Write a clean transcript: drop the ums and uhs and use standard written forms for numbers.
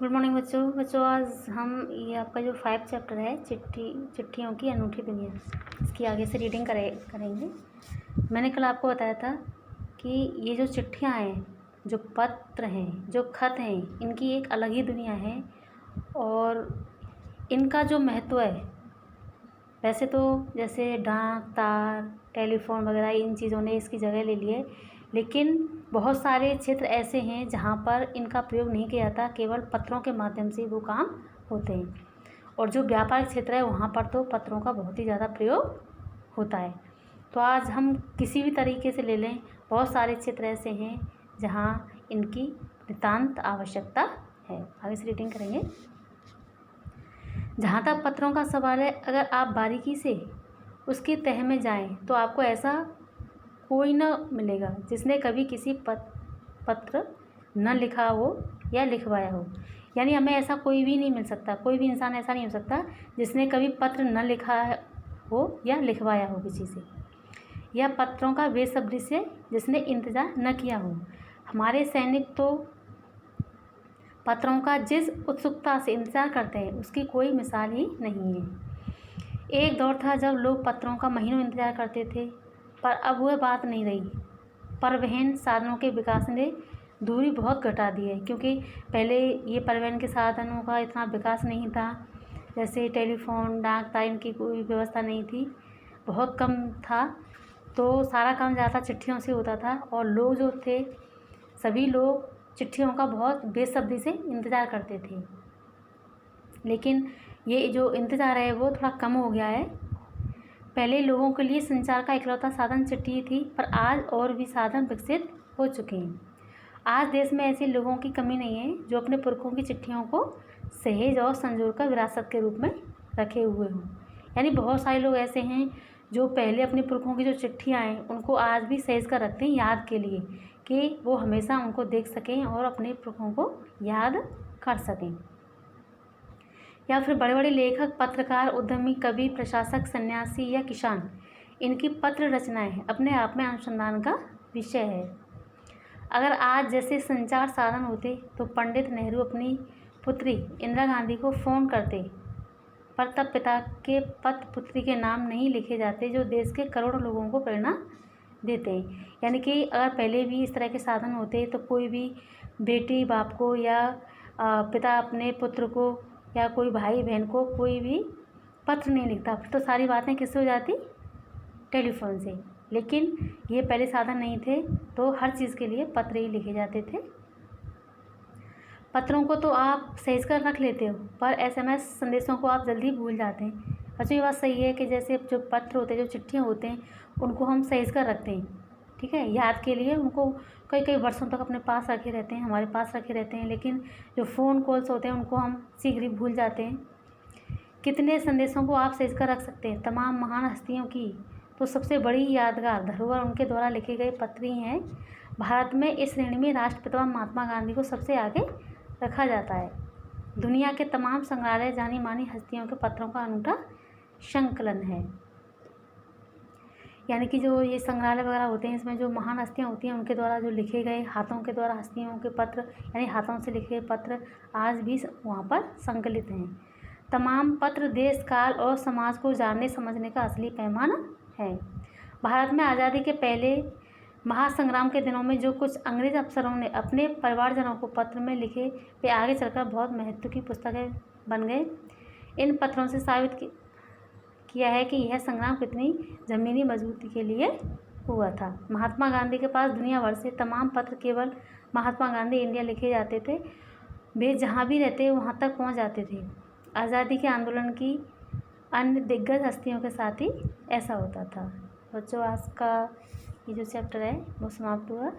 Good morning बच्चों आज हम ये आपका जो 5 चैप्टर है चिट्ठियों की अनूठी दुनिया, इसकी आगे से रीडिंग करेंगे। मैंने कल आपको बताया था कि ये जो चिट्ठियाँ हैं, जो पत्र हैं, जो खत हैं, इनकी एक अलग ही दुनिया है और इनका जो महत्व है, वैसे तो जैसे डाक तार टेलीफोन वगैरह इन चीज़ों ने इसकी जगह ले ली है, लेकिन बहुत सारे क्षेत्र ऐसे हैं जहाँ पर इनका प्रयोग नहीं किया जाता, केवल पत्रों के माध्यम से वो काम होते हैं। और जो व्यापारिक क्षेत्र है वहाँ पर तो पत्रों का बहुत ही ज़्यादा प्रयोग होता है। तो आज हम किसी भी तरीके से ले लें, बहुत सारे क्षेत्र ऐसे हैं जहाँ इनकी नितांत आवश्यकता है। आगे से रीडिंग करेंगे। जहाँ तक पत्रों का सवाल है, अगर आप बारीकी से उसकी तह में जाएं तो आपको ऐसा कोई न मिलेगा जिसने कभी किसी पत्र न लिखा हो या लिखवाया हो। यानी हमें ऐसा कोई भी नहीं मिल सकता, कोई भी इंसान ऐसा नहीं हो सकता जिसने कभी पत्र न लिखा हो या लिखवाया हो किसी से, या पत्रों का बेसब्री से जिसने इंतज़ार न किया हो। हमारे सैनिक तो पत्रों का जिस उत्सुकता से इंतज़ार करते हैं उसकी कोई मिसाल ही नहीं है। एक दौर था जब लोग पत्रों का महीनों इंतज़ार करते थे, पर अब वह बात नहीं रही। परिवहन साधनों के विकास ने दूरी बहुत घटा दी है, क्योंकि पहले ये परिवहन के साधनों का इतना विकास नहीं था, जैसे टेलीफोन डाक तार इनकी कोई व्यवस्था नहीं थी, बहुत कम था। तो सारा काम ज़्यादा चिट्ठियों से होता था और लोग जो थे सभी लोग चिट्ठियों का बहुत बेसब्री से इंतज़ार करते थे। लेकिन ये जो इंतज़ार है वो थोड़ा कम हो गया है। पहले लोगों के लिए संचार का इकलौता साधन चिट्ठी थी, पर आज और भी साधन विकसित हो चुके हैं। आज देश में ऐसे लोगों की कमी नहीं है जो अपने पुरखों की चिट्ठियों को सहेज और संजोर कर विरासत के रूप में रखे हुए हों। यानी बहुत सारे लोग ऐसे हैं जो पहले अपने पुरखों की जो चिट्ठियाँ हैं उनको आज भी सहेज कर रखते हैं, याद के लिए, कि वो हमेशा उनको देख सकें और अपने पुरखों को याद कर सकें। या फिर बड़े बड़े लेखक, पत्रकार, उद्यमी, कवि, प्रशासक, सन्यासी या किसान, इनकी पत्र रचनाएं अपने आप में अनुसंधान का विषय है। अगर आज जैसे संचार साधन होते तो पंडित नेहरू अपनी पुत्री इंदिरा गांधी को फ़ोन करते, पर तब पिता के पत्र पुत्री के नाम नहीं लिखे जाते जो देश के करोड़ों लोगों को प्रेरणा देते हैं। यानी कि अगर पहले भी इस तरह के साधन होते तो कोई भी बेटी बाप को या पिता अपने पुत्र को या कोई भाई बहन को कोई भी पत्र नहीं लिखता, फिर तो सारी बातें किससे हो जाती, टेलीफोन से। लेकिन ये पहले साधन नहीं थे तो हर चीज़ के लिए पत्र ही लिखे जाते थे। पत्रों को तो आप सहेज कर रख लेते हो, पर एसएमएस संदेशों को आप जल्दी भूल जाते हैं। बच्चों ये बात सही है कि जैसे जो पत्र होते हैं, जो चिट्ठियाँ होते हैं, उनको हम सहेज कर रखते हैं, ठीक है, याद के लिए। उनको कई कई वर्षों तक अपने पास रखे रहते हैं, हमारे पास रखे रहते हैं। लेकिन जो फ़ोन कॉल्स होते हैं उनको हम शीघ्र ही भूल जाते हैं। कितने संदेशों को आप सहेज कर रख सकते हैं। तमाम महान हस्तियों की तो सबसे बड़ी यादगार धरोहर उनके द्वारा लिखे गए पत्र ही हैं। भारत में इस श्रेणी में राष्ट्रपिता महात्मा गांधी को सबसे आगे रखा जाता है। दुनिया के तमाम संग्रहालय जानी मानी हस्तियों के पत्रों का अनूठा संकलन है। यानी कि जो ये संग्रहालय वगैरह होते हैं, इसमें जो महान हस्तियाँ होती हैं उनके द्वारा जो लिखे गए हाथों के द्वारा हस्तियों के पत्र, यानी हाथों से लिखे पत्र आज भी वहाँ पर संकलित हैं। तमाम पत्र देश, काल और समाज को जानने समझने का असली पैमाना है। भारत में आज़ादी के पहले महासंग्राम के दिनों में जो कुछ अंग्रेज अफसरों ने अपने परिवारजनों को पत्र में लिखे, वे आगे चलकर बहुत महत्व की पुस्तकें बन गए। इन पत्रों से साबित किया है कि यह संग्राम कितनी ज़मीनी मजबूती के लिए हुआ था। महात्मा गांधी के पास दुनिया भर से तमाम पत्र केवल महात्मा गांधी इंडिया लिखे जाते थे। वे जहाँ भी रहते वहाँ तक पहुँच जाते थे। आज़ादी के आंदोलन की अन्य दिग्गज हस्तियों के साथ ही ऐसा होता था। बच्चों आज का ये जो चैप्टर है वो समाप्त हुआ।